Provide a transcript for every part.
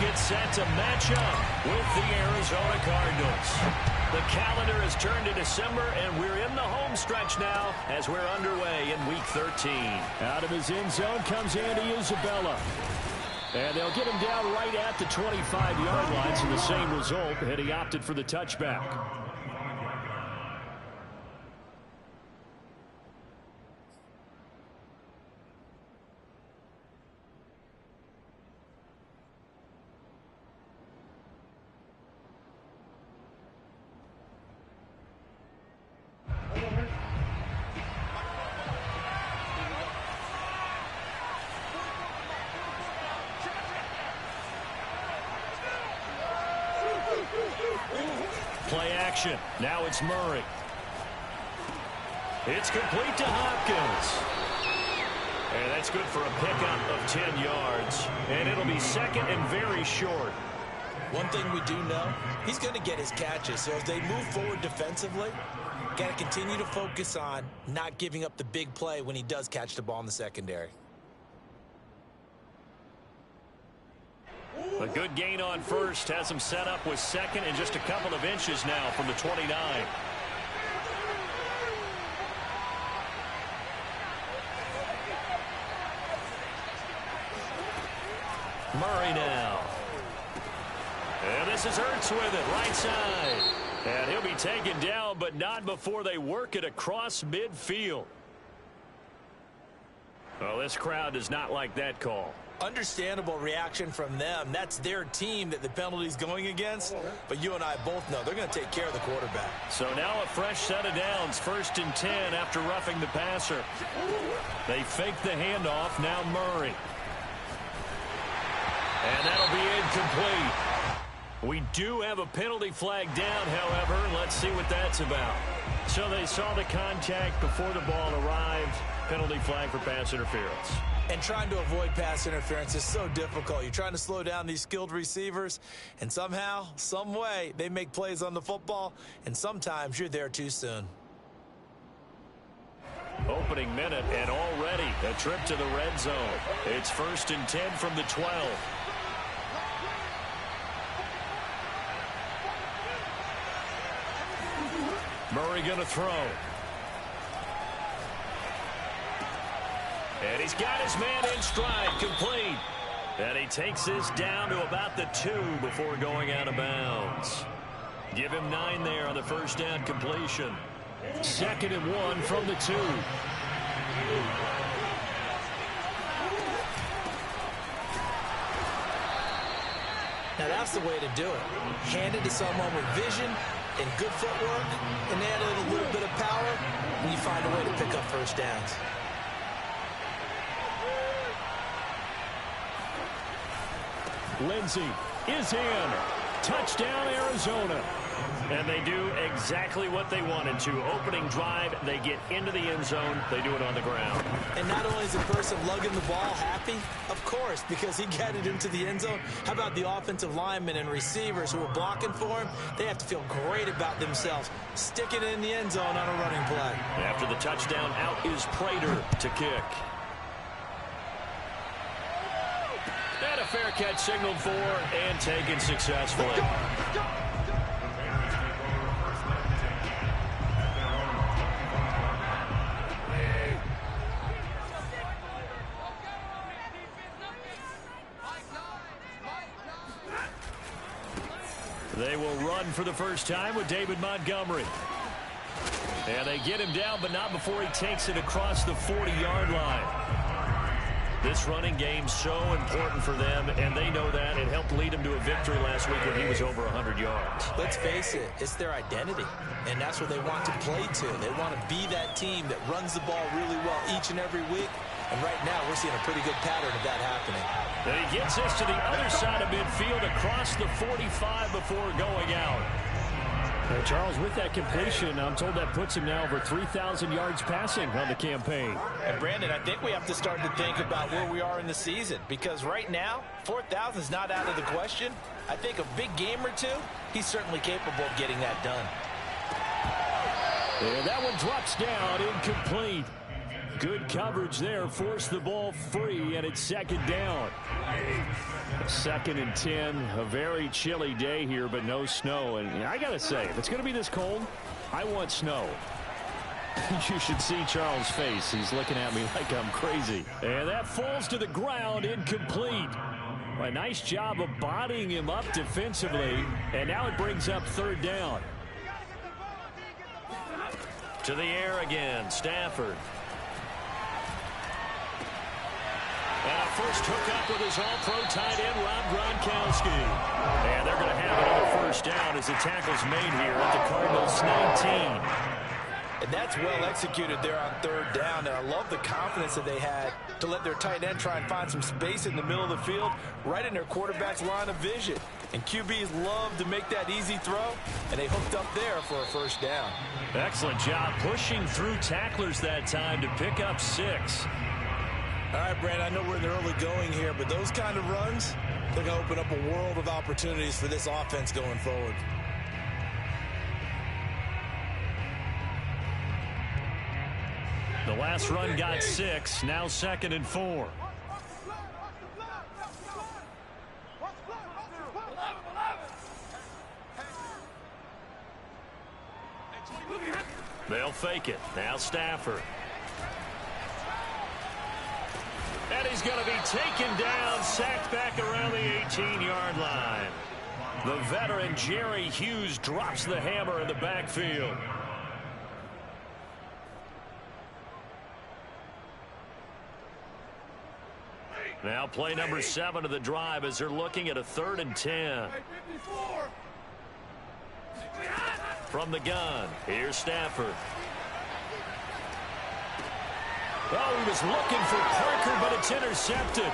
get set to match up with the Arizona Cardinals. The calendar has turned to December, and we're in the home stretch now as we're underway in Week 13. Out of his end zone comes Andy Isabella. And they'll get him down right at the 25-yard line, so the same result, and he opted for the touchback. Play action. Now it's Murray. It's complete to Hopkins. And that's good for a pickup of 10 yards. And it'll be second and very short. One thing we do know, he's going to get his catches. So as they move forward defensively, got to continue to focus on not giving up the big play when he does catch the ball in the secondary. A good gain on first has him set up with second and just a couple of inches now from the 29. Murray now. And this is Ertz with it, right side. And he'll be taken down, but not before they work it across midfield. Well, this crowd does not like that call. Understandable reaction from them. That's their team that the penalty's going against. But you and I both know they're going to take care of the quarterback. So now a fresh set of downs. 1st and 10 after roughing the passer. They fake the handoff. Now Murray. And that'll be incomplete. We do have a penalty flag down, however. Let's see what that's about. So they saw the contact before the ball arrived. Penalty flag for pass interference. And trying to avoid pass interference is so difficult. You're trying to slow down these skilled receivers, and somehow, some way, they make plays on the football, and sometimes you're there too soon. Opening minute, and already a trip to the red zone. It's 1st and 10 from the 12. Murray going to throw. And he's got his man in stride, complete. And he takes this down to about the 2 before going out of bounds. Give him 9 there on the first down completion. 2nd and 1 from the 2. Now that's the way to do it. Hand it to someone with vision and good footwork, and add a little bit of power, and you find a way to pick up first downs. Lindsey is in. Touchdown, Arizona. And they do exactly what they wanted to. Opening drive, they get into the end zone. They do it on the ground. And not only is the person lugging the ball happy, of course, because he got it into the end zone. How about the offensive linemen and receivers who are blocking for him? They have to feel great about themselves. Sticking it in the end zone on a running play. After the touchdown, out is Prater to kick. And a fair catch signaled for and taken successfully. They will run for the first time with David Montgomery. And they get him down, but not before he takes it across the 40-yard line. This running game's so important for them, and they know that. It helped lead them to a victory last week when he was over 100 yards. Let's face it, it's their identity, and that's what they want to play to. They want to be that team that runs the ball really well each and every week, and right now we're seeing a pretty good pattern of that happening. And he gets this to the other side of midfield across the 45 before going out. Charles, with that completion, I'm told that puts him now over 3,000 yards passing on the campaign. And Brandon, I think we have to start to think about where we are in the season, because right now, 4,000 is not out of the question. I think a big game or two, he's certainly capable of getting that done. And that one drops down, incomplete. Good coverage there. Forced the ball free, and it's second down. 2nd and 10. A very chilly day here, but no snow. And I got to say, if it's going to be this cold, I want snow. You should see Charles' face. He's looking at me like I'm crazy. And that falls to the ground, incomplete. A nice job of bodying him up defensively, and now it brings up 3rd down. To the air again, Stafford. And a first hookup with his all-pro tight end, Rob Gronkowski. And they're going to have another first down as the tackle's made here at the Cardinals' 19. And that's well executed there on 3rd down. And I love the confidence that they had to let their tight end try and find some space in the middle of the field, right in their quarterback's line of vision. And QBs love to make that easy throw, and they hooked up there for a first down. Excellent job pushing through tacklers that time to pick up 6. All right, Brandon, I know we're in the early going here, but those kind of runs, they're going to open up a world of opportunities for this offense going forward. The last run got 6, now 2nd and 4. They'll fake it. Now Stafford. And he's going to be taken down, sacked back around the 18-yard line. The veteran Jerry Hughes drops the hammer in the backfield. Now play number 7 of the drive as they're looking at a 3rd and 10. From the gun, here's Stafford. Oh, he was looking for Parker, but it's intercepted.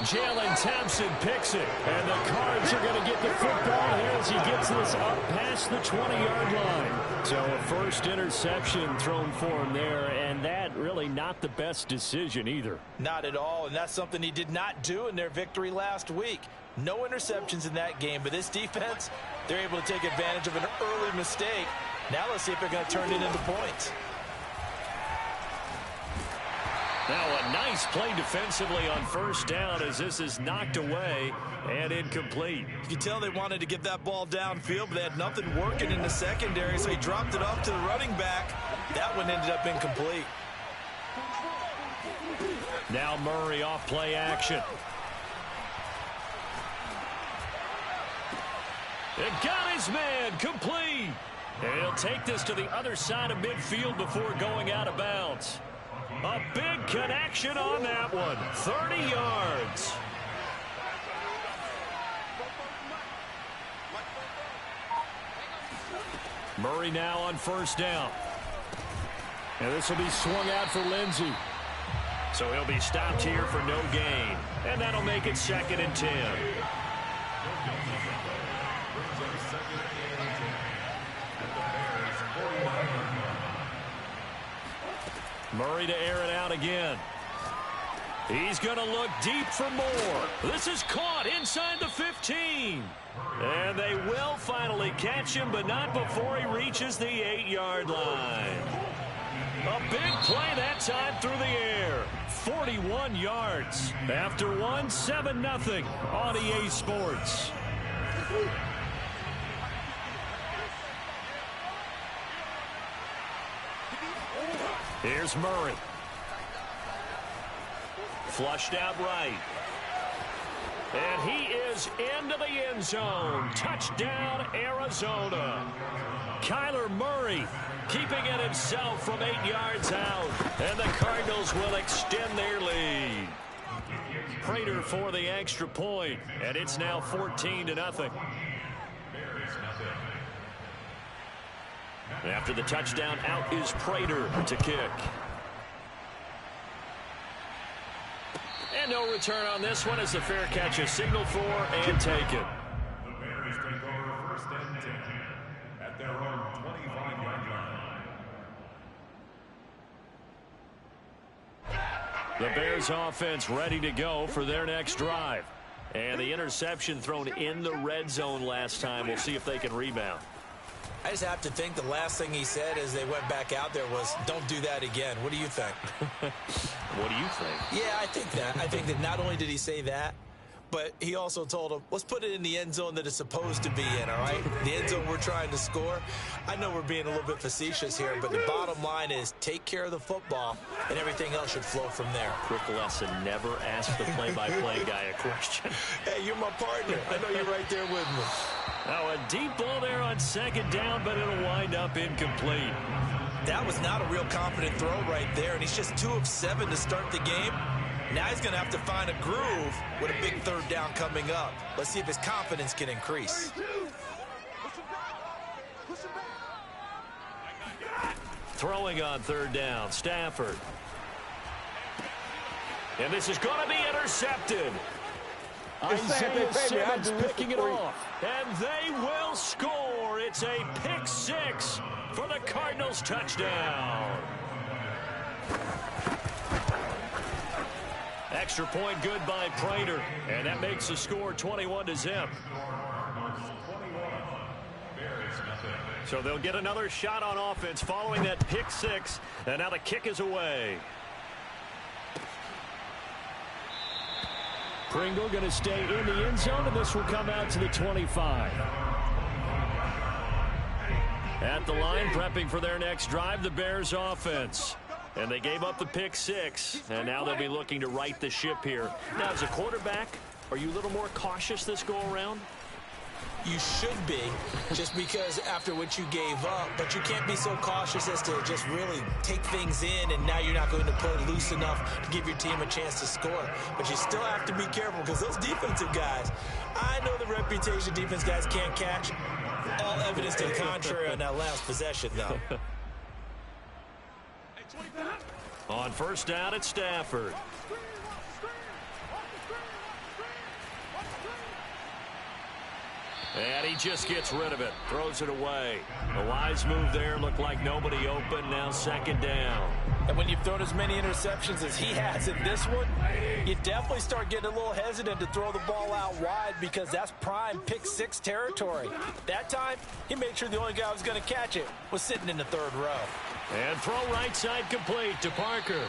Jalen Thompson picks it, and the Cards are going to get the football here as he gets this up past the 20-yard line. So a first interception thrown for him there, and that really not the best decision either. Not at all, and that's something he did not do in their victory last week. No interceptions in that game, but this defense, they're able to take advantage of an early mistake. Now let's see if they're going to turn it into points. Now a nice play defensively on first down as this is knocked away and incomplete. You can tell they wanted to get that ball downfield, but they had nothing working in the secondary, so he dropped it off to the running back. That one ended up incomplete. Now Murray off play action. It got his man complete. And he'll take this to the other side of midfield before going out of bounds. A big connection on that one. 30 yards. Murray now on first down. And this will be swung out for Lindsey. So he'll be stopped here for no gain. And that'll make it 2nd and 10. Murray to air it out again. He's going to look deep for more. This is caught inside the 15. And they will finally catch him, but not before he reaches the 8-yard line. A big play that time through the air. 41 yards. After one, 7-0 on EA Sports. Here's Murray. Flushed out right. And he is into the end zone. Touchdown, Arizona. Kyler Murray keeping it himself from 8 yards out. And the Cardinals will extend their lead. Prater for the extra point. And it's now 14-0. After the touchdown, out is Prater to kick. And no return on this one as the fair catch is signaled for and taken. The Bears take over 1st and 10 at their own 25-yard line. The Bears offense ready to go for their next drive. And the interception thrown in the red zone last time. We'll see if they can rebound. I just have to think the last thing he said as they went back out there was, don't do that again. What do you think? What do you think? Yeah, I think that. I think that not only did he say that, but he also told him, let's put it in the end zone that it's supposed to be in, all right? The end zone we're trying to score. I know we're being a little bit facetious here, but the bottom line is take care of the football, and everything else should flow from there. Quick lesson, never ask the play-by-play guy a question. Hey, you're my partner. I know you're right there with me. Now a deep ball there on second down, but it'll wind up incomplete. That was not a real confident throw right there, and he's just 2 of 7 to start the game. Now he's going to have to find a groove with a big third down coming up. Let's see if his confidence can increase. Throwing on third down, Stafford. And this is going to be intercepted. Isaiah Simmons picking it off. And they will score. It's a pick 6 for the Cardinals touchdown. Extra point good by Prater. And that makes the score 21-0. So they'll get another shot on offense following that pick 6. And now the kick is away. Pringle going to stay in the end zone, and this will come out to the 25. At the line, prepping for their next drive, the Bears offense. And they gave up the pick 6, and now they'll be looking to right the ship here. Now, as a quarterback, are you a little more cautious this go-around? You should be, just because after what you gave up, but you can't be so cautious as to just really take things in, and now you're not going to play loose enough to give your team a chance to score. But you still have to be careful, because those defensive guys, I know the reputation defense guys can't catch. All evidence to the contrary on that last possession, though. On first down, it's Stafford. And he just gets rid of it, throws it away. A wise move there, looked like nobody open, now second down. And when you've thrown as many interceptions as he has in this one, you definitely start getting a little hesitant to throw the ball out wide, because that's prime pick 6 territory. That time, he made sure the only guy who was going to catch it was sitting in the third row. And throw right side complete to Parker.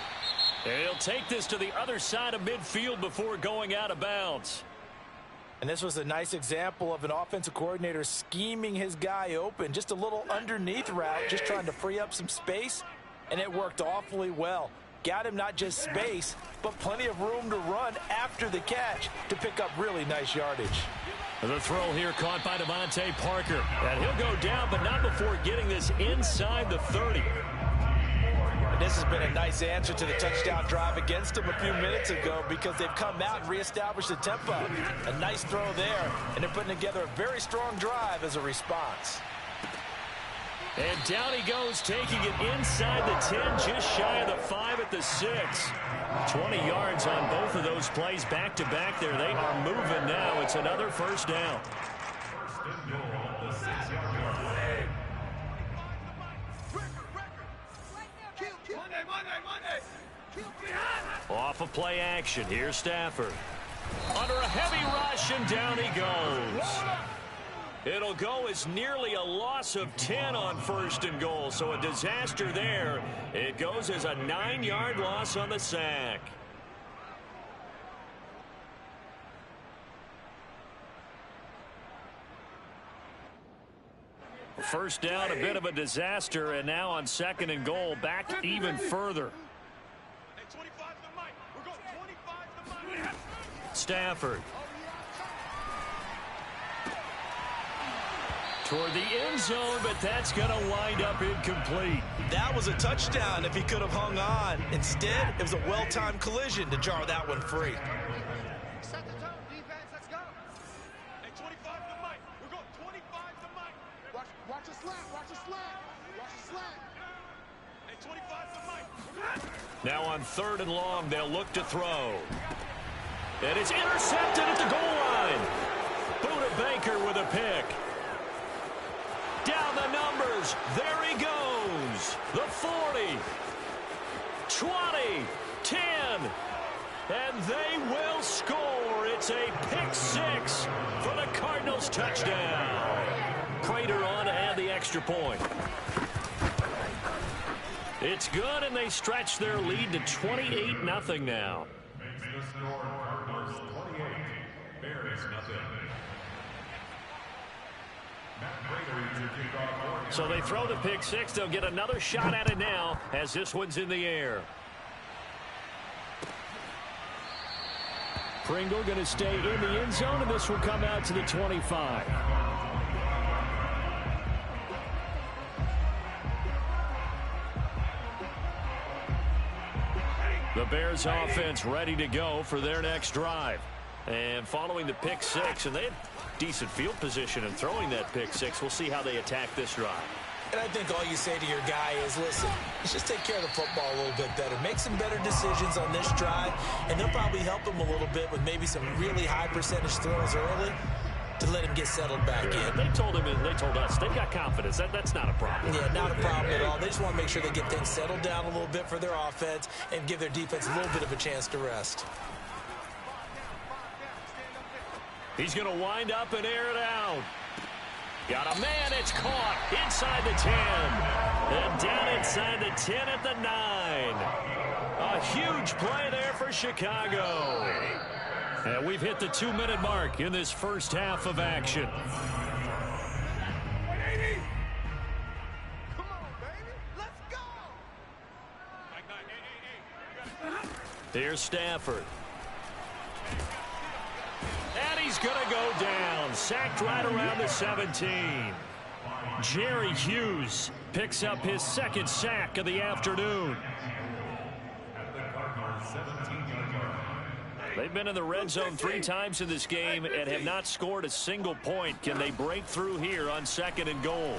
And he'll take this to the other side of midfield before going out of bounds. And this was a nice example of an offensive coordinator scheming his guy open. Just a little underneath route, just trying to free up some space, and it worked awfully well. Got him not just space, but plenty of room to run after the catch to pick up really nice yardage. The throw here caught by Devontae Parker. And he'll go down, but not before getting this inside the 30. This has been a nice answer to the touchdown drive against them a few minutes ago, because they've come out and reestablished the tempo. A nice throw there, and they're putting together a very strong drive as a response. And down he goes, taking it inside the 10, just shy of the 5 at the 6. 20 yards on both of those plays back-to-back there. They are moving now. It's another first down. Off of play action. Here's Stafford. Under a heavy rush, and down he goes. It'll go as nearly a loss of 10 on first and goal, so a disaster there. It goes as a 9-yard loss on the sack. First down, a bit of a disaster, and now on second and goal, back even further. Stafford. Toward the end zone, but that's going to wind up incomplete. That was a touchdown if he could have hung on. Instead, it was a well-timed collision to jar that one free. Set the tone, defense. Let's go. Hey, 25 to Mike. We're going 25 to Mike. Watch the slant. Watch the slant. Watch the slant. Hey, 25 to Mike. Now on third and long, they'll look to throw. And it's intercepted at the goal line. Buda Baker with a pick. Down the numbers. There he goes. The 40. 20. 10. And they will score. It's a pick 6 for the Cardinals touchdown. Prater on to add the extra. extra point. It's good, and they stretch their lead to 28-0 now. Makes the score Cardinals 28, Bears nothing. So they throw the pick six. They'll get another shot at it now as this one's in the air. Pringle going to stay in the end zone, and this will come out to the 25. The Bears offense ready to go for their next drive. And following the pick six, and they had decent field position in throwing that pick six. We'll see how they attack this drive. And I think all you say to your guy is, listen, let's just take care of the football a little bit better. Make some better decisions on this drive, and they'll probably help him a little bit with maybe some really high percentage throws early to let him get settled back in. They told him, and they told us, they've got confidence. That's not a problem. Yeah, not a problem at all. They just want to make sure they get things settled down a little bit for their offense and give their defense a little bit of a chance to rest. He's going to wind up and air it out. Got a man. It's caught inside the 10. And down inside the 10 at the 9. A huge play there for Chicago. And we've hit the 2-minute mark in this first half of action. Come on, baby. Let's go. Here's Stafford. And he's going to go down. Sacked right around the 17. Jerry Hughes picks up his second sack of the afternoon. They've been in the red zone 3 times in this game and have not scored a single point. Can they break through here on 2nd and goal?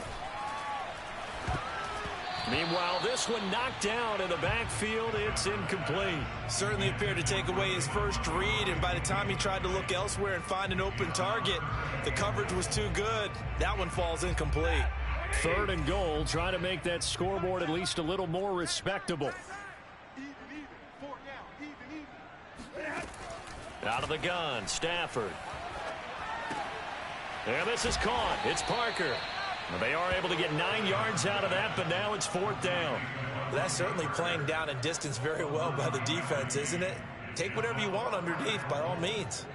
Meanwhile, this one knocked down in the backfield. It's incomplete. Certainly appeared to take away his first read, and by the time he tried to look elsewhere and find an open target, the coverage was too good. That one falls incomplete. 3rd and goal, trying to make that scoreboard at least a little more respectable. Out of the gun, Stafford. And this is caught. It's Parker. They are able to get 9 yards out of that, but now it's 4th down. That's certainly playing down in distance very well by the defense, isn't it? Take whatever you want underneath, by all means.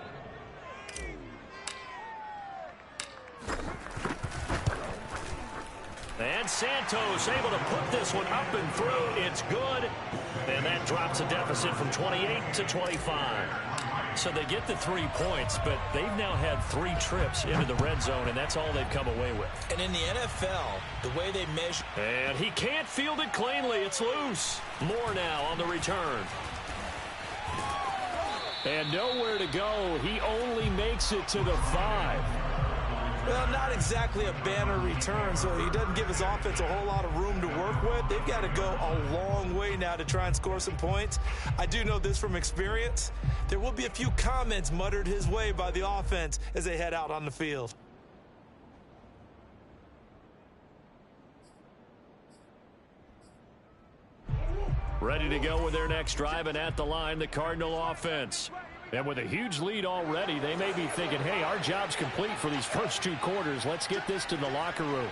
And Santos able to put this one up and through. It's good. And that drops a deficit from 28 to 25. So they get the 3 points, but they've now had 3 trips into the red zone, and that's all they've come away with. And in the NFL, the way they measure... And he can't field it cleanly. It's loose. Moore now on the return. And nowhere to go. He only makes it to the 5. Well, not exactly a banner return, so he doesn't give his offense a whole lot of room to work with. They've got to go a long way now to try and score some points. I do know this from experience. There will be a few comments muttered his way by the offense as they head out on the field. Ready to go with their next drive, and at the line, the Cardinal offense. And with a huge lead already, they may be thinking, hey, our job's complete for these first 2 quarters. Let's get this to the locker room.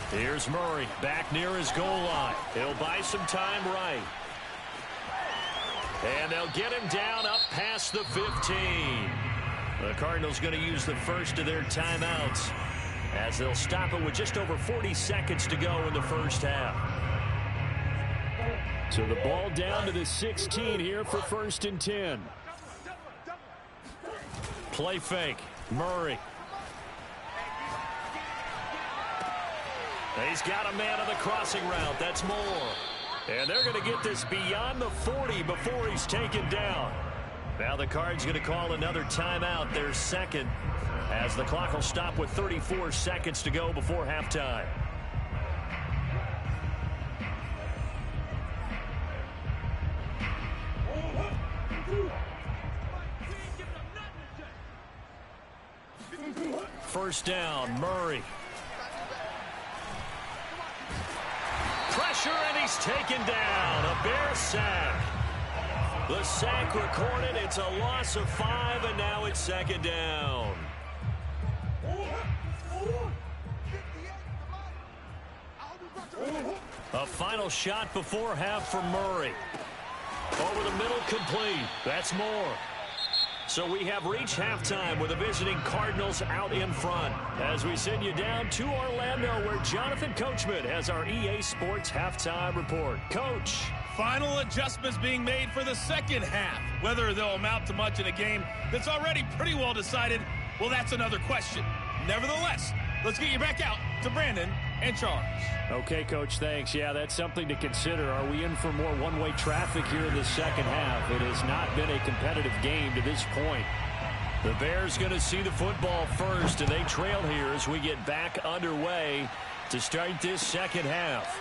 Here's Murray back near his goal line. He'll buy some time right. And they'll get him down up past the 15. The Cardinals going to use the first of their timeouts as they'll stop it with just over 40 seconds to go in the first half. So the ball down to the 16 here for 1st and 10. Play fake. Murray. He's got a man on the crossing route. That's Moore. And they're going to get this beyond the 40 before he's taken down. Now the Cards going to call another timeout, their second, as the clock will stop with 34 seconds to go before halftime. First down, Murray. Pressure, and he's taken down. A Bear sack. The sack recorded. It's a loss of 5, and now it's 2nd down. A final shot before half for Murray. Over the middle, complete. That's more. So we have reached halftime with the visiting Cardinals out in front. As we send you down to Orlando, where Jonathan Coachman has our EA Sports halftime report. Coach. Final adjustments being made for the second half. Whether they'll amount to much in a game that's already pretty well decided, well, that's another question. Nevertheless, let's get you back out to Brandon and Charles. Okay, Coach, thanks. Yeah, that's something to consider. Are we in for more one-way traffic here in the second half? It has not been a competitive game to this point. The Bears going to see the football first, and they trail here as we get back underway to start this second half.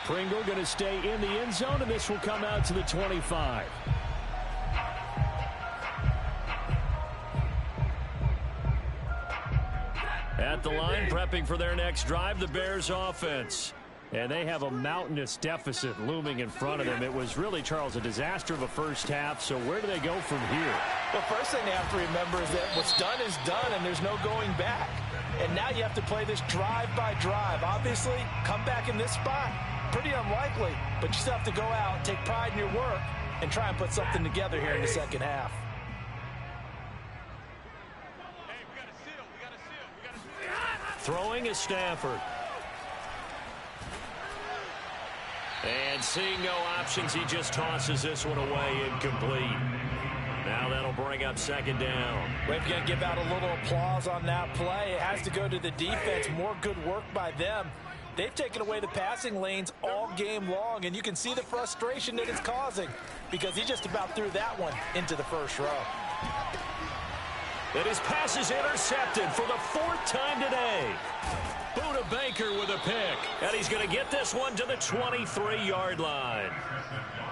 Pringle going to stay in the end zone, and this will come out to the 25. At the line, prepping for their next drive, the Bears offense. And they have a mountainous deficit looming in front of them. It was really, Charles, a disaster of a first half. So where do they go from here? The first thing they have to remember is that what's done is done, and there's no going back. And now you have to play this drive by drive. Obviously, come back in this spot, pretty unlikely. But you still have to go out, take pride in your work, and try and put something together here in the second half. Throwing is Stafford. And seeing no options, he just tosses this one away, incomplete. Now that'll bring up second down. We're going to give out a little applause on that play. It has to go to the defense. More good work by them. They've taken away the passing lanes all game long, and you can see the frustration that it's causing because he just about threw that one into the first row. And his pass is intercepted for the fourth time today. Buda Baker with a pick. And he's going to get this one to the 23-yard line.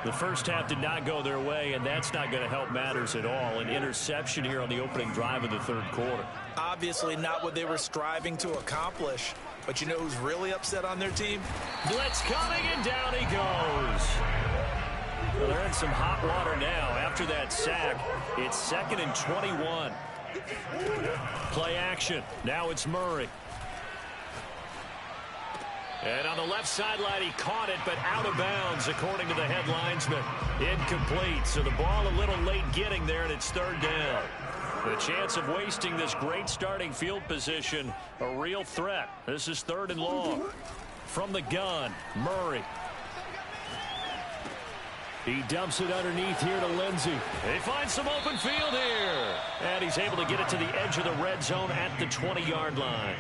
The first half did not go their way, and that's not going to help matters at all. An interception here on the opening drive of the third quarter. Obviously not what they were striving to accomplish. But you know who's really upset on their team? Blitz coming, and down he goes. Well, they're in some hot water now. After that sack, it's 2nd and 21. Play action. Now it's Murray. And on the left sideline, he caught it, but out of bounds, according to the head linesman. Incomplete, so the ball a little late getting there, and it's third down. The chance of wasting this great starting field position, a real threat. This is 3rd and long. From the gun, Murray. He dumps it underneath here to Lindsey. They find some open field here. And he's able to get it to the edge of the red zone at the 20-yard line.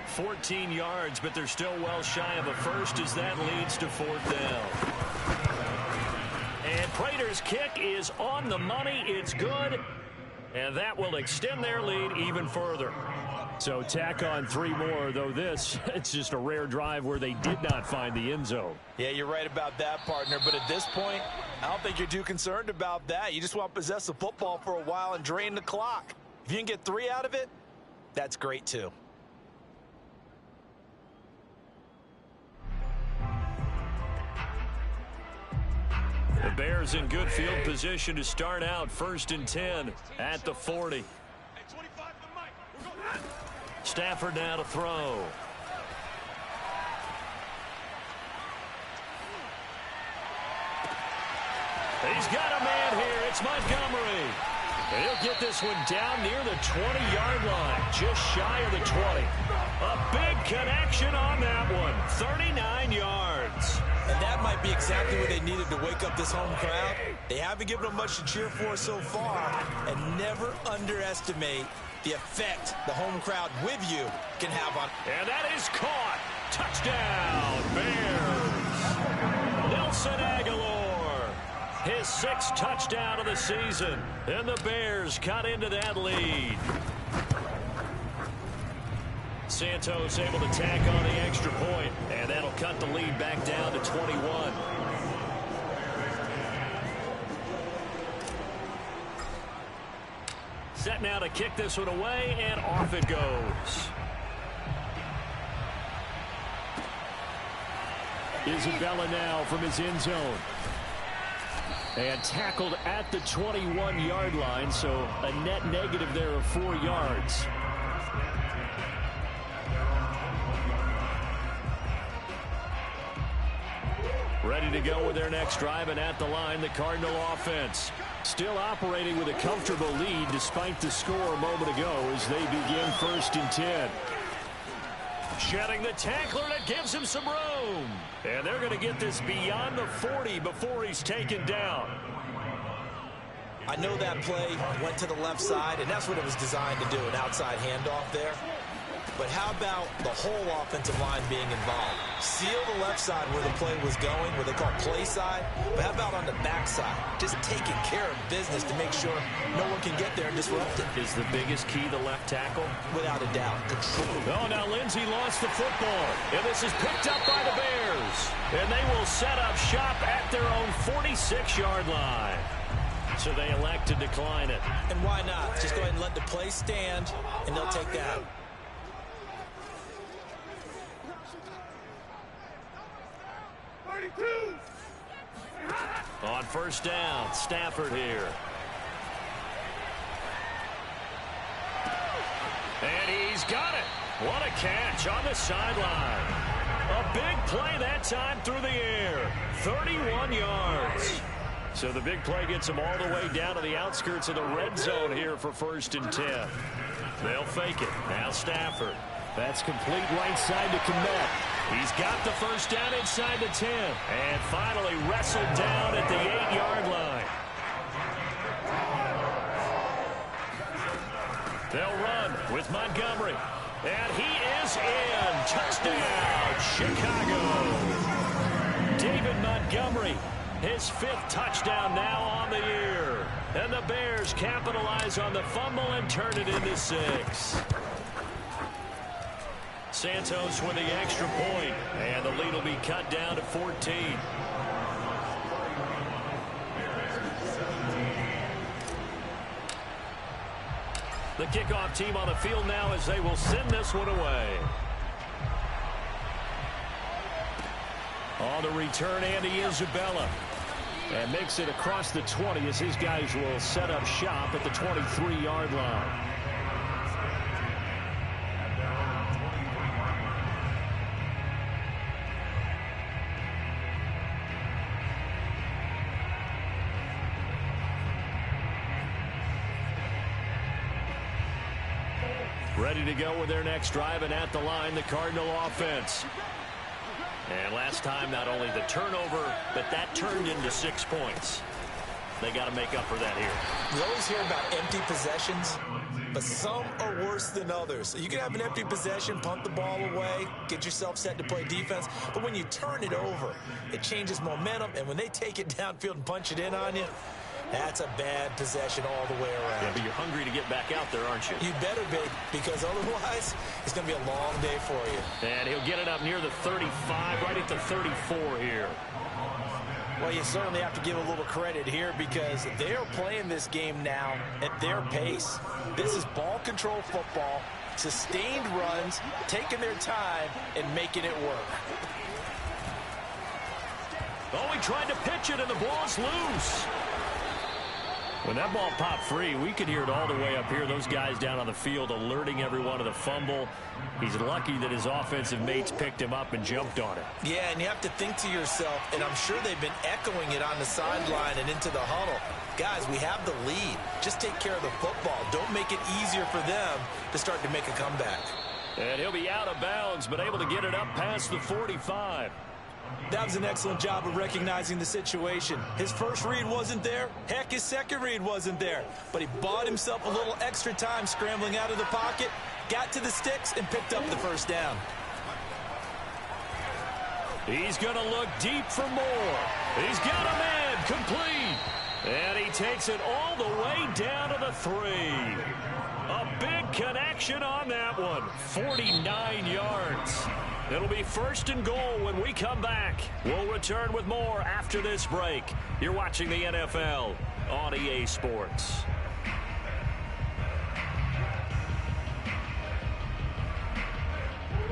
14 yards, but they're still well shy of a first as that leads to 4th down. And Prater's kick is on the money. It's good. And that will extend their lead even further. So tack on 3 more, though this, it's just a rare drive where they did not find the end zone. Yeah, you're right about that, partner. But at this point, I don't think you're too concerned about that. You just want to possess the football for a while and drain the clock. If you can get 3 out of it, that's great too. The Bears in good field position to start out 1st and 10 at the 40. Stafford now to throw. He's got a man here. It's Montgomery. And he'll get this one down near the 20-yard line, just shy of the 20. A big connection on that one, 39 yards. And that might be exactly what they needed to wake up this home crowd. They haven't given them much to cheer for so far, and never underestimate the effect the home crowd with you can have on. And that is caught. Touchdown, Bears. Nelson Aguilar, his 6th touchdown of the season. And the Bears cut into that lead. Santos able to tack on the extra point, and that'll cut the lead back down to 21. Set now to kick this one away, and off it goes. Isabella now from his end zone. And tackled at the 21-yard line, so a net negative there of 4 yards. Ready to go with their next drive, and at the line, the Cardinal offense. Still operating with a comfortable lead despite the score a moment ago as they begin 1st and 10. Shedding the tackler that gives him some room. And they're going to get this beyond the 40 before he's taken down. I know that play went to the left side, and that's what it was designed to do, an outside handoff there. But how about the whole offensive line being involved? Seal the left side where the play was going, where they call play side. But how about on the back side? Just taking care of business to make sure no one can get there and disrupt it. Is the biggest key the left tackle? Without a doubt. Control. Oh, now Lindsey lost the football. And this is picked up by the Bears. And they will set up shop at their own 46-yard line. So they elect to decline it. And why not? Just go ahead and let the play stand, and they'll take that. On 1st down, Stafford here. And he's got it. What a catch on the sideline. A big play that time through the air. 31 yards. So the big play gets him all the way down to the outskirts of the red zone here for 1st and 10. They'll fake it. Now Stafford. That's complete right side to Kmet. He's got the 1st down inside the 10. And finally wrestled down at the 8-yard line. They'll run with Montgomery. And he is in. Touchdown, Chicago. David Montgomery, his 5th touchdown now on the year. And the Bears capitalize on the fumble and turn it into 6. Santos with the extra point, and the lead will be cut down to 14. The kickoff team on the field now as they will send this one away. On the return, Andy Isabella. And makes it across the 20 as his guys will set up shop at the 23-yard line. Ready to go with their next drive, and at the line, the Cardinal offense. And last time, not only the turnover, but that turned into 6 points. They got to make up for that here. You always hear about empty possessions, but some are worse than others. So you can have an empty possession, punt the ball away, get yourself set to play defense. But when you turn it over, it changes momentum. And when they take it downfield and punch it in on you, that's a bad possession all the way around. Yeah, but you're hungry to get back out there, aren't you? You better be, because otherwise it's going to be a long day for you. And he'll get it up near the 35, right at the 34 here. Well, you certainly have to give a little credit here because they are playing this game now at their pace. This is ball control football, sustained runs, taking their time, and making it work. Oh, he tried to pitch it, and the ball's loose. When that ball popped free, we could hear it all the way up here. Those guys down on the field alerting everyone of the fumble. He's lucky that his offensive mates picked him up and jumped on it. Yeah, and you have to think to yourself, and I'm sure they've been echoing it on the sideline and into the huddle. Guys, we have the lead. Just take care of the football. Don't make it easier for them to start to make a comeback. And he'll be out of bounds, but able to get it up past the 45. That was an excellent job of recognizing the situation. His first read wasn't there. Heck, his second read wasn't there. But he bought himself a little extra time scrambling out of the pocket, got to the sticks, and picked up the 1st down. He's going to look deep for more. He's got a man complete. And he takes it all the way down to the 3. A big connection on that one. 49 yards. It'll be 1st and goal when we come back. We'll return with more after this break. You're watching the NFL on EA Sports.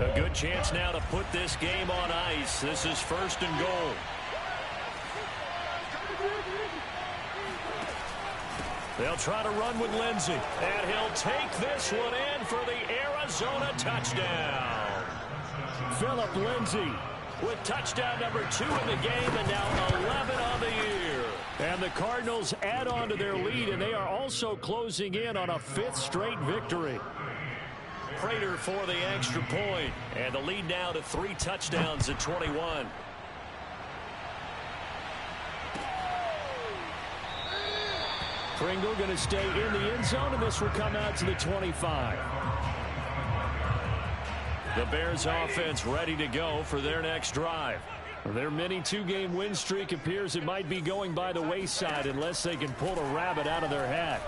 A good chance now to put this game on ice. This is 1st and goal. They'll try to run with Lindsey. And he'll take this one in for the Arizona touchdown. Phillip Lindsay with touchdown number 2 in the game and now 11 on the year. And the Cardinals add on to their lead, and they are also closing in on a 5th straight victory. Prater for the extra point, and the lead now to 3 touchdowns at 21. Pringle going to stay in the end zone, and this will come out to the 25. The Bears offense ready to go for their next drive. Their mini 2-game win streak appears it might be going by the wayside unless they can pull a rabbit out of their hat.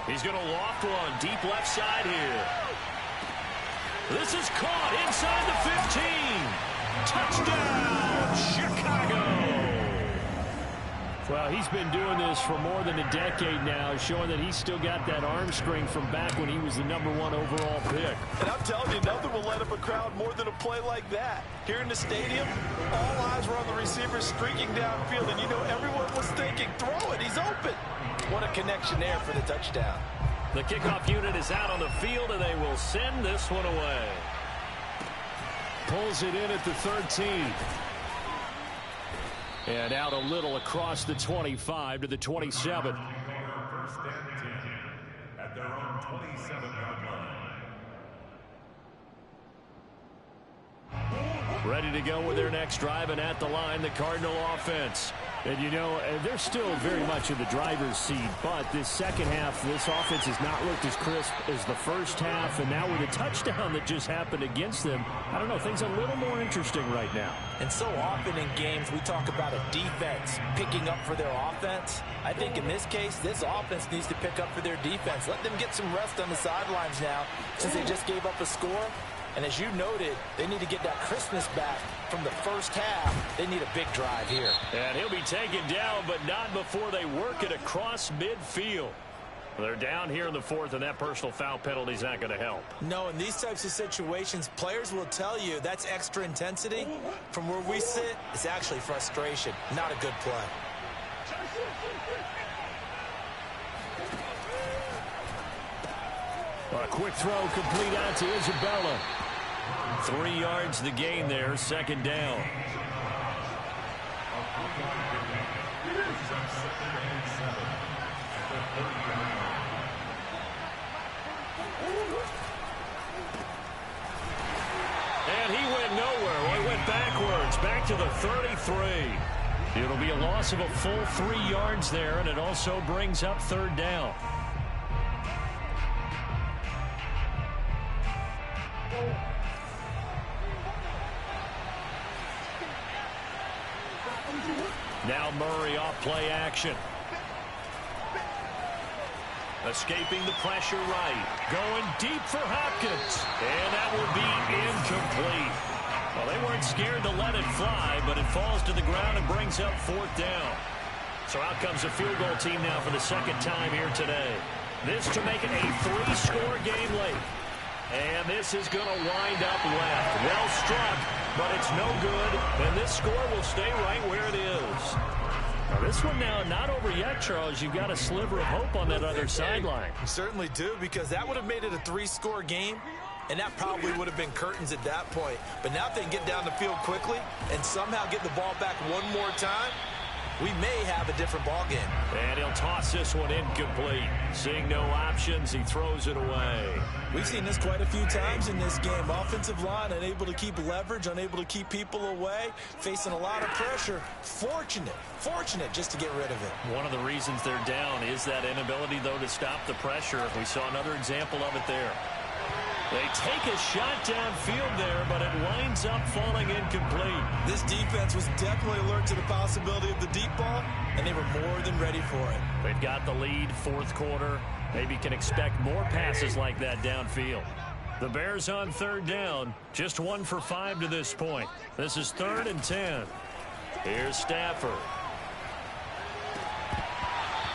He's going to loft one deep left side here. This is caught inside the 15. Touchdown, Chicago. Well, he's been doing this for more than a decade now, showing that he's still got that arm strength from back when he was the #1 overall pick. And I'm telling you, nothing will let up a crowd more than a play like that. Here in the stadium, all eyes were on the receiver streaking downfield, and you know everyone was thinking, throw it, he's open. What a connection there for the touchdown. The kickoff unit is out on the field, and they will send this one away. Pulls it in at the 13. And out a little across the 25 to the 27. First and 10 at their own 27-yard line. Ready to go with their next drive, and at the line, the Cardinal offense. And, you know, they're still very much in the driver's seat, but this second half, this offense has not looked as crisp as the first half, and now with a touchdown that just happened against them, I don't know, things are a little more interesting right now. And so often in games, we talk about a defense picking up for their offense. I think in this case, this offense needs to pick up for their defense. Let them get some rest on the sidelines now, since they just gave up a score. And as you noted, they need to get that crispness back from the first half. They need a big drive here. And he'll be taken down, but not before they work it across midfield. They're down here in the 4th, and that personal foul penalty is not going to help. No, in these types of situations, players will tell you that's extra intensity. From where we sit, it's actually frustration, not a good play. A quick throw complete out to Isabella. 3 yards the gain there, second down. And he went nowhere. Well, he went backwards, back to the 33. It'll be a loss of a full 3 yards there, and it also brings up third down. Now Murray off play action. Escaping the pressure right. Going deep for Hopkins. And that will be incomplete. Well, they weren't scared to let it fly, but it falls to the ground and brings up 4th down. So out comes a field goal team now for the second time here today. This to make it a 3-score game late. And this is going to wind up left. Well struck, but it's no good. And this score will stay right where it is. Now this one now not over yet, Charles. You've got a sliver of hope on that other sideline. You certainly do, because that would have made it a 3-score game, and that probably would have been curtains at that point. But now if they can get down the field quickly and somehow get the ball back one more time, we may have a different ball game. And he'll toss this one incomplete. Seeing no options, he throws it away. We've seen this quite a few times in this game. Offensive line unable to keep leverage, unable to keep people away, facing a lot of pressure. Fortunate just to get rid of it. One of the reasons they're down is that inability, though, to stop the pressure. We saw another example of it there. They take a shot downfield there, but it winds up falling incomplete. This defense was definitely alert to the possibility of the deep ball, and they were more than ready for it. They've got the lead, 4th quarter. Maybe can expect more passes like that downfield. The Bears on 3rd down, just 1 for 5 to this point. This is 3rd and 10. Here's Stafford.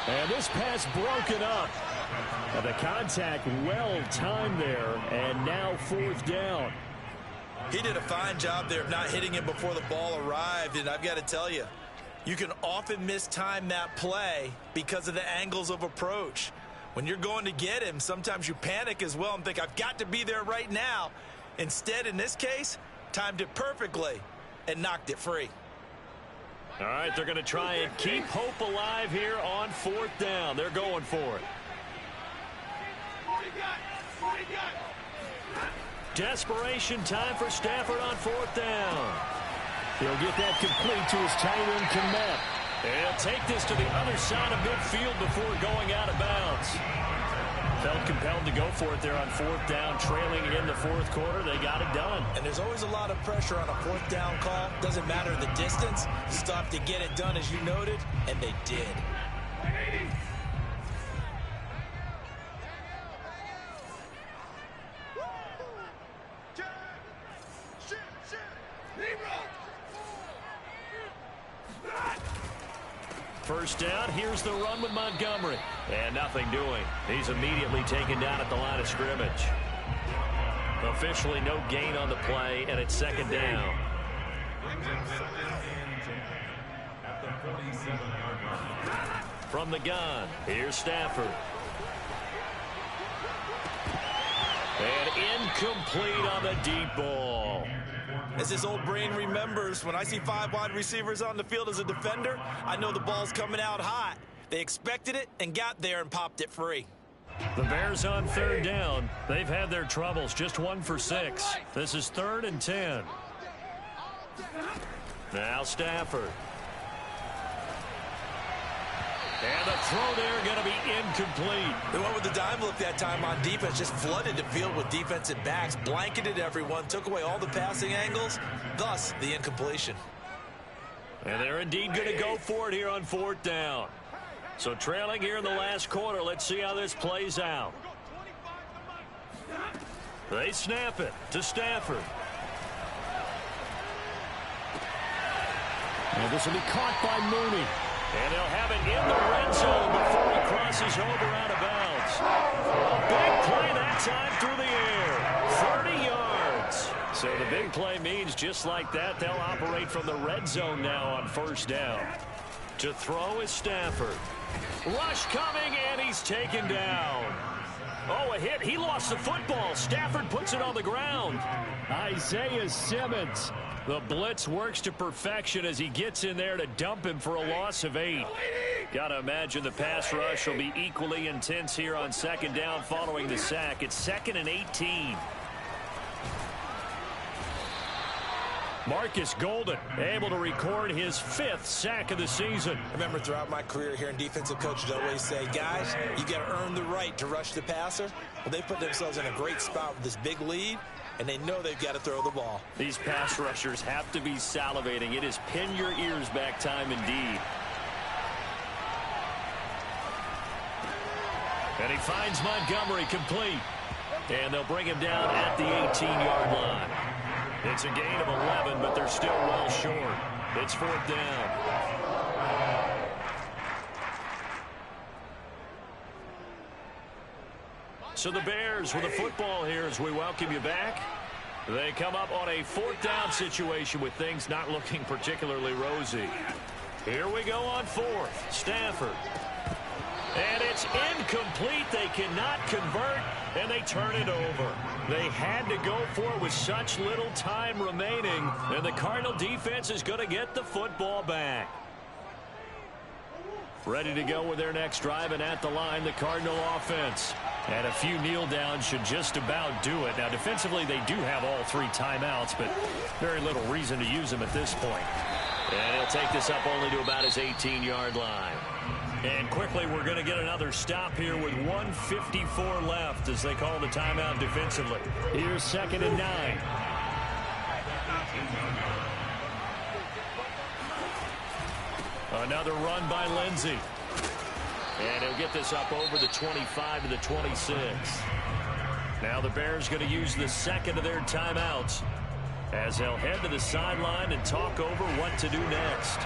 And this pass broken up. And the contact well timed there, and now 4th down. He did a fine job there of not hitting him before the ball arrived, and I've got to tell you, you can often mistime that play because of the angles of approach. When you're going to get him, sometimes you panic as well and think, I've got to be there right now. Instead, in this case, timed it perfectly. and knocked it free. All right, they're going to try and keep hope alive here on 4th down. They're going for it. Desperation time for Stafford on 4th down. He'll get that complete to his tight end, Komet. He'll take this to the other side of midfield before going out of bounds. Felt compelled to go for it there on 4th down, trailing in the 4th quarter. They got it done. And there's always a lot of pressure on a 4th down call. Doesn't matter the distance. Stop to get it done, as you noted, and they did. First down, here's the run with Montgomery. And nothing doing. He's immediately taken down at the line of scrimmage. Officially no gain on the play, and it's 2nd down. From the gun, here's Stafford. And incomplete on the deep ball. As his old brain remembers, when I see 5 wide receivers on the field as a defender, I know the ball's coming out hot. They expected it and got there and popped it free. The Bears on 3rd down. They've had their troubles, just 1 for 6. This is 3rd and 10. Now Stafford. And the throw there going to be incomplete. They went with the dime look that time on defense, just flooded the field with defensive backs, blanketed everyone, took away all the passing angles, thus the incompletion. And they're indeed going to go for it here on 4th down. So trailing here in the last quarter, let's see how this plays out. They snap it to Stafford. And this will be caught by Mooney. And they'll have it in the red zone before he crosses over out of bounds. A big play that time through the air. 30 yards. So the big play means just like that, they'll operate from the red zone now on 1st down. To throw is Stafford. Rush coming, and he's taken down. Oh, a hit. He lost the football. Stafford puts it on the ground. Isaiah Simmons. The blitz works to perfection as he gets in there to dump him for a loss of 8. Got to imagine the pass rush will be equally intense here on 2nd down following the sack. It's 2nd and 18. Marcus Golden able to record his 5th sack of the season. I remember throughout my career here in defensive coaches always say, guys, you got to earn the right to rush the passer. Well, they put themselves in a great spot with this big lead, and they know they've got to throw the ball. These pass rushers have to be salivating. It is pin your ears back time indeed. And he finds Montgomery complete. And they'll bring him down at the 18-yard line. It's a gain of 11, but they're still well short. It's 4th down. So the Bears with the football here as we welcome you back. They come up on a 4th down situation with things not looking particularly rosy. Here we go on 4th. Stafford. And it's incomplete. They cannot convert, and they turn it over. They had to go for it with such little time remaining, and the Cardinal defense is going to get the football back. Ready to go with their next drive, and at the line, the Cardinal offense. And a few kneel downs should just about do it. Now, defensively, they do have all 3 timeouts, but very little reason to use them at this point. And he'll take this up only to about his 18-yard line. And quickly, we're going to get another stop here with 1:54 left as they call the timeout defensively. Here's 2nd and 9. Another run by Lindsey. And he'll get this up over the 25 to the 26. Now the Bears going to use the 2nd of their timeouts as they'll head to the sideline and talk over what to do next.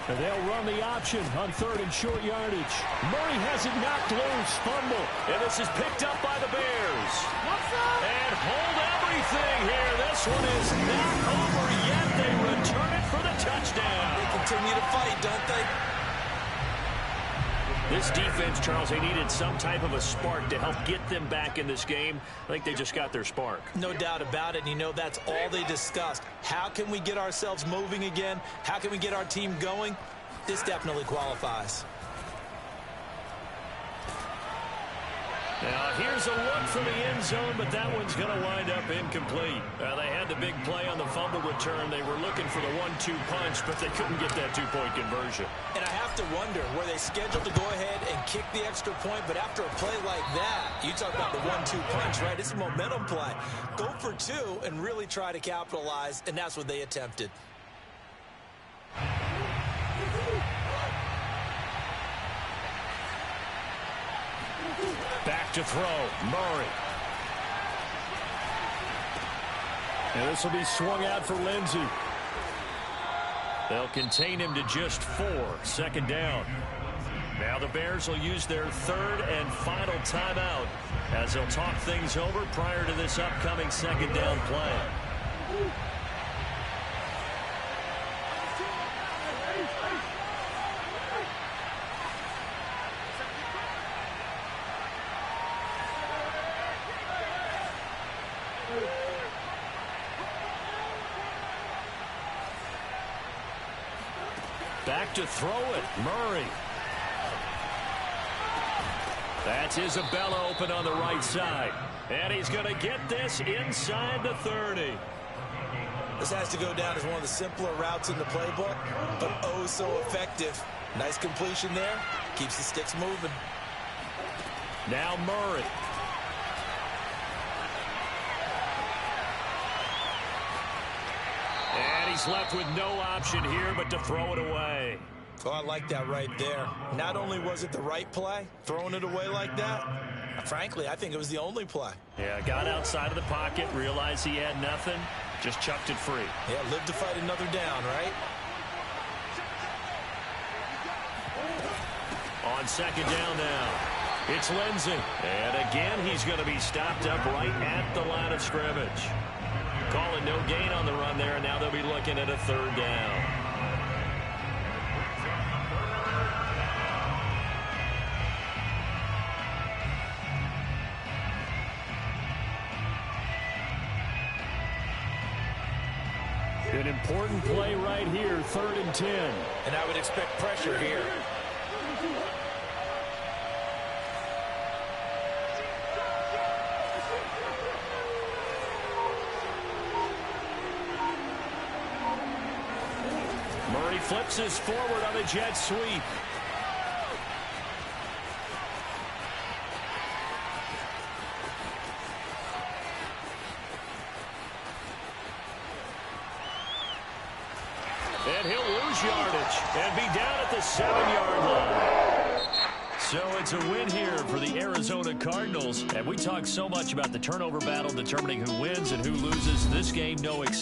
And they'll run the option on 3rd and short yardage. Murray has it knocked loose. Fumble. And this is picked up by the Bears. And hold everything here. This one is not over yet. They return it for the touchdown. They continue to fight, don't they? This defense, Charles, they needed some type of a spark to help get them back in this game. I think they just got their spark. No doubt about it. And you know, that's all they discussed. How can we get ourselves moving again? How can we get our team going? This definitely qualifies. Now, here's a look for the end zone, but that one's going to wind up incomplete. They had the big play on the fumble return. They were looking for the 1-2 punch, but they couldn't get that two-point conversion. And I have to wonder, were they scheduled to go ahead and kick the extra point, but after a play like that, you talk about the 1-2 punch, right? It's a momentum play. Go for two and really try to capitalize, and that's what they attempted. Back to throw, Murray. And this will be swung out for Lindsey. They'll contain him to just 4. Second down. Now the Bears will use their third and final timeout as they'll talk things over prior to this upcoming second down play. Back to throw it, Murray. That's Isabella open on the right side. And he's going to get this inside the 30. This has to go down as one of the simpler routes in the playbook, but oh so effective. Nice completion there. Keeps the sticks moving. Now Murray. And he's left with no option here but to throw it away. Oh, I like that right there. Not only was it the right play, throwing it away like that, frankly, I think it was the only play. Yeah, got outside of the pocket, realized he had nothing, just chucked it free. Yeah, live to fight another down, right? On second down now, it's Lindsey. And again, he's going to be stopped up right at the line of scrimmage. Calling no gain on the run there, and now they'll be looking at a third down. An important play right here, 3rd and 10. And I would expect pressure here. Murray flips this forward on a jet sweep. And he'll lose yardage and be down at the 7-yard line. So it's a win here for the Arizona Cardinals. And we talk so much about the turnover battle determining who wins and who loses. This game, no exception.